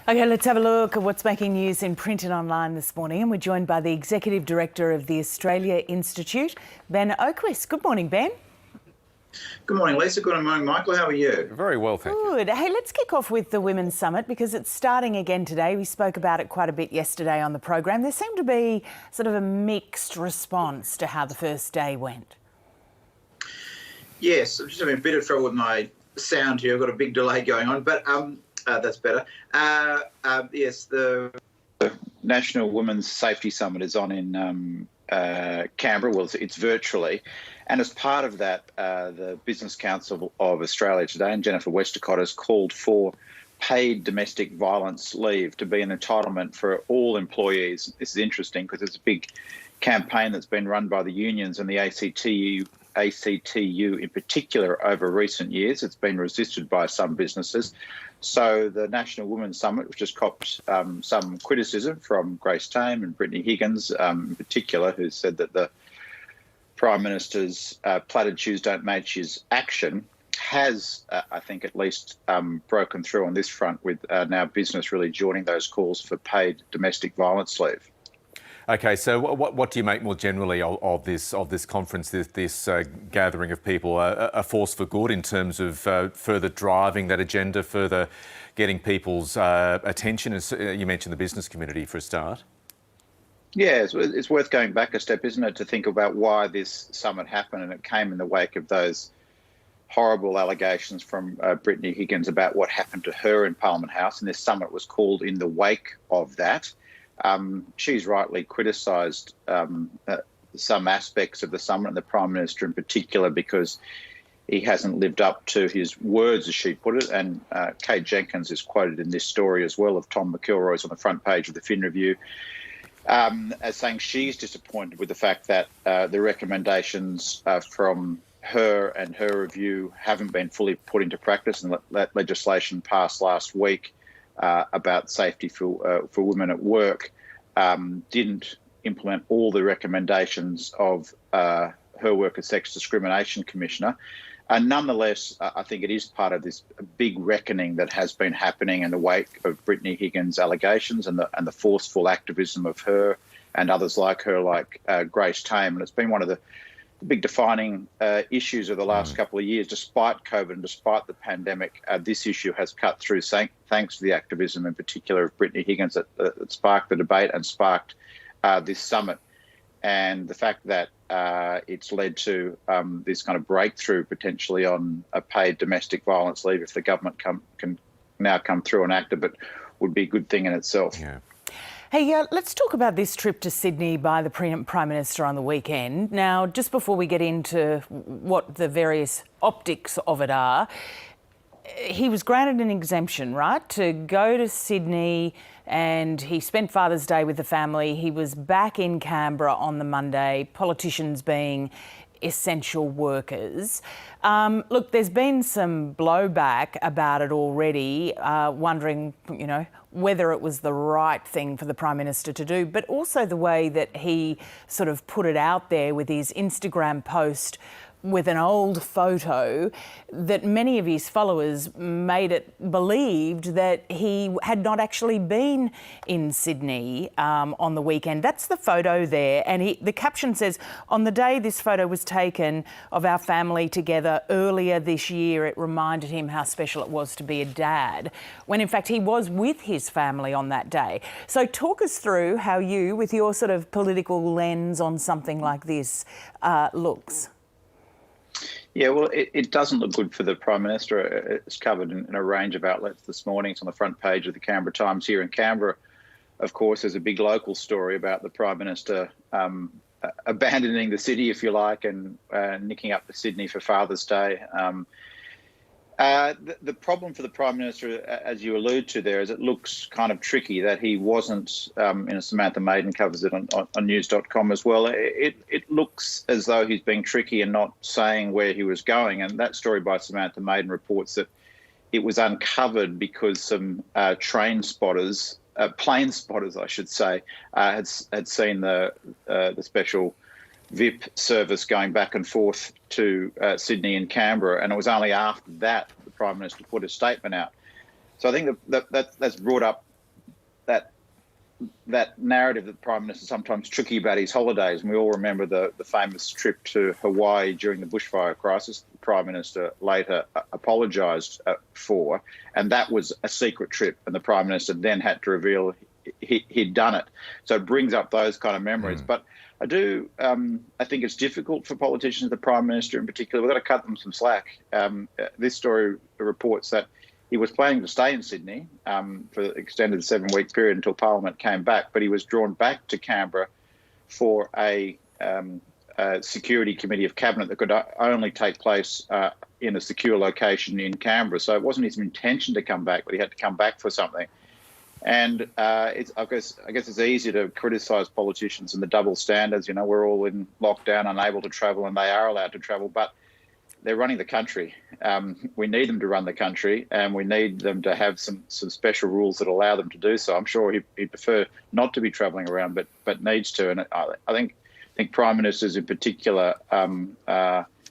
Okay, let's have a look at what's making news in print and online this morning. And we're joined by the Executive Director of the Australia Institute, Ben Oquist. Good morning, Ben. Good morning, Lisa. Good morning, Michael. How are you? Very well, thank you. Good. Hey, let's kick off with the Women's Summit because it's starting again today. We spoke about it quite a bit yesterday on the program. There seemed to be sort of a mixed response to how the first day went. Yes, I'm just having a bit of trouble with my sound here. I've got a big delay going on, but that's better. Yes, the National Women's Safety Summit is on in Canberra. Well, it's virtually. And as part of that, the Business Council of Australia today, and Jennifer Westacott, has called for paid domestic violence leave to be an entitlement for all employees. This is interesting because it's a big campaign that's been run by the unions and the ACTU in particular over recent years. It's been resisted by some businesses. So the National Women's Summit, which has copped some criticism from Grace Tame and Brittany Higgins in particular, who said that the Prime Minister's platitudes don't match his action, has, I think, at least broken through on this front with now business really joining those calls for paid domestic violence leave. Okay, so what do you make more generally of this conference, this gathering of people, a force for good in terms of further driving that agenda, further getting people's attention? As you mentioned, the business community for a start. Yeah, it's worth going back a step, isn't it, to think about why this summit happened, and it came in the wake of those horrible allegations from Brittany Higgins about what happened to her in Parliament House, and this summit was called in the wake of that. She's rightly criticised some aspects of the summit, and the Prime Minister in particular, because he hasn't lived up to his words, as she put it. And Kate Jenkins is quoted in this story as well of Tom McIlroy's on the front page of the Fin Review, as saying she's disappointed with the fact that the recommendations from her and her review haven't been fully put into practice, and that legislation passed last week about safety for women at work didn't implement all the recommendations of her work as Sex Discrimination Commissioner. And nonetheless, I think it is part of this big reckoning that has been happening in the wake of Brittany Higgins' allegations and the forceful activism of her and others like her, like Grace Tame. And it's been one of the big defining issues of the last couple of years. Despite COVID and despite the pandemic, this issue has cut through thanks to the activism in particular of Brittany Higgins that sparked the debate and sparked this summit. And the fact that it's led to this kind of breakthrough potentially on a paid domestic violence leave, if the government can now come through and act it, but would be a good thing in itself. Yeah. Hey, let's talk about this trip to Sydney by the Prime Minister on the weekend. Now, just before we get into what the various optics of it are, he was granted an exemption, right, to go to Sydney, and he spent Father's Day with the family. He was back in Canberra on the Monday, politicians being essential workers. Look, there's been some blowback about it already, wondering, whether it was the right thing for the Prime Minister to do, but also the way that he sort of put it out there with his Instagram post with an old photo that many of his followers made it believed that he had not actually been in Sydney on the weekend. That's the photo there. And the caption says, "On the day this photo was taken of our family together earlier this year, it reminded him how special it was to be a dad," when in fact he was with his family on that day. So talk us through how you, with your sort of political lens on something like this, looks. Yeah, well, it doesn't look good for the Prime Minister. It's covered in a range of outlets this morning. It's on the front page of the Canberra Times here in Canberra. Of course, there's a big local story about the Prime Minister abandoning the city, if you like, and nicking up to Sydney for Father's Day. The problem for the Prime Minister, as you allude to there, is it looks kind of tricky that he wasn't, Samantha Maiden covers it on news.com as well. It looks as though he's being tricky and not saying where he was going. And that story by Samantha Maiden reports that it was uncovered because some plane spotters, I should say, had seen the special VIP service going back and forth to Sydney and Canberra, and it was only after that the Prime Minister put a statement out. So I think that's brought up that narrative that the Prime Minister is sometimes tricky about his holidays, and we all remember the famous trip to Hawaii during the bushfire crisis. The Prime Minister later apologised for, and that was a secret trip, and the Prime Minister then had to reveal he'd done it. So it brings up those kind of memories. But I think it's difficult for politicians, the Prime Minister in particular. We've got to cut them some slack. This story reports that he was planning to stay in Sydney for an extended 7-week period until Parliament came back, but he was drawn back to Canberra for a security committee of cabinet that could only take place in a secure location in Canberra. So it wasn't his intention to come back, but he had to come back for something. And I guess it's easy to criticise politicians and the double standards. You know, we're all in lockdown, unable to travel, and they are allowed to travel, but they're running the country. We need them to run the country, and we need them to have some special rules that allow them to do so. I'm sure he'd prefer not to be travelling around, but needs to. And I think Prime Ministers in particular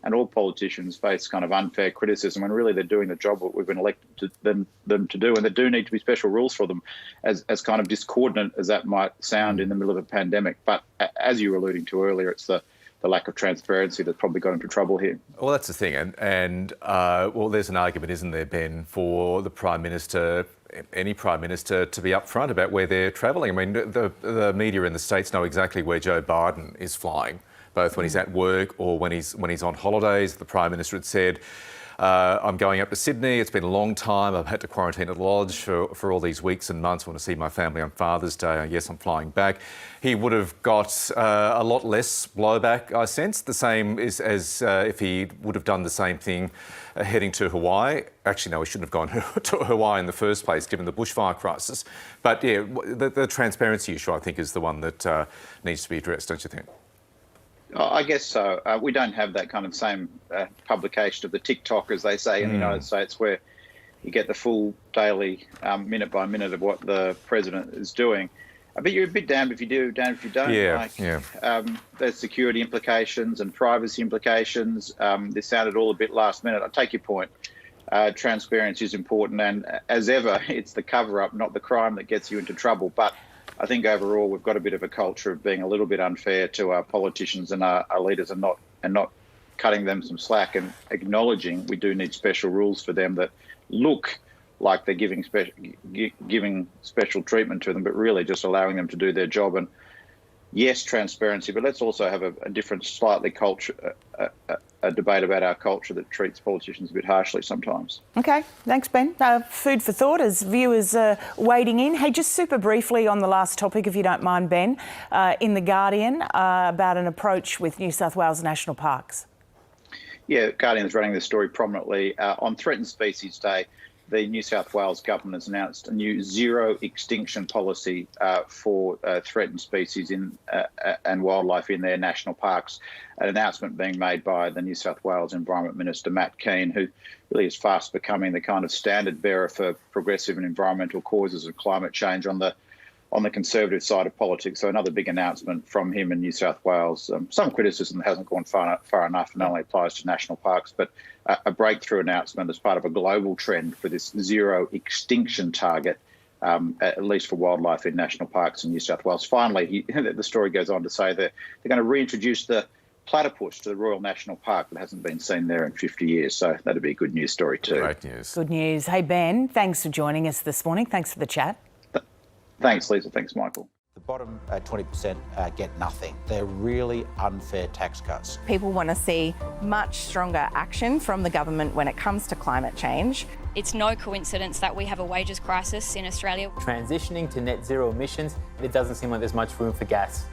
and all politicians face kind of unfair criticism, and really they're doing the job that we've been elected them to do, and there do need to be special rules for them, as kind of discordant as that might sound in the middle of a pandemic. But as you were alluding to earlier, it's the lack of transparency that's probably got into trouble here. Well, that's the thing. And well, there's an argument, isn't there, Ben, for the Prime Minister, any Prime Minister, to be upfront about where they're travelling. I mean, the media in the States know exactly where Joe Biden is flying, both when he's at work or when he's on holidays. The Prime Minister had said, I'm going up to Sydney. It's been a long time. I've had to quarantine at Lodge for all these weeks and months. I want to see my family on Father's Day. Yes, I'm flying back. He would have got a lot less blowback, I sense, the same as if he would have done the same thing heading to Hawaii. Actually, no, he shouldn't have gone to Hawaii in the first place, given the bushfire crisis. But yeah, the transparency issue, I think, is the one that needs to be addressed, don't you think? I guess so. We don't have that kind of same publication of the TikTok, as they say in the United States, where you get the full daily, minute by minute of what the president is doing. But you're a bit damned if you do, damned if you don't. There's security implications and privacy implications. This sounded all a bit last minute. I take your point. Transparency is important, and as ever, it's the cover-up, not the crime, that gets you into trouble. But I think overall we've got a bit of a culture of being a little bit unfair to our politicians and our leaders, and not cutting them some slack, and acknowledging we do need special rules for them that look like they're giving special treatment to them, but really just allowing them to do their job. And yes, transparency, but let's also have a different, slightly culture, a debate about our culture that treats politicians a bit harshly sometimes. Okay, thanks, Ben. Food for thought as viewers wading in. Hey, just super briefly on the last topic, if you don't mind, Ben, in The Guardian, about an approach with New South Wales National Parks. Yeah, Guardian's running this story prominently. On Threatened Species Day, the New South Wales government has announced a new zero extinction policy for threatened species and wildlife in their national parks. An announcement being made by the New South Wales Environment Minister, Matt Keane, who really is fast becoming the kind of standard bearer for progressive and environmental causes of climate change on the conservative side of politics. So another big announcement from him in New South Wales. Some criticism hasn't gone far enough and only applies to national parks, but a breakthrough announcement as part of a global trend for this zero extinction target, at least for wildlife in national parks in New South Wales. Finally, the story goes on to say that they're going to reintroduce the platypus to the Royal National Park that hasn't been seen there in 50 years. So that'd be a good news story too. Great news. Good news. Hey, Ben, thanks for joining us this morning. Thanks for the chat. Thanks, Lisa. Thanks, Michael. The bottom 20% get nothing. They're really unfair tax cuts. People want to see much stronger action from the government when it comes to climate change. It's no coincidence that we have a wages crisis in Australia. Transitioning to net zero emissions, it doesn't seem like there's much room for gas.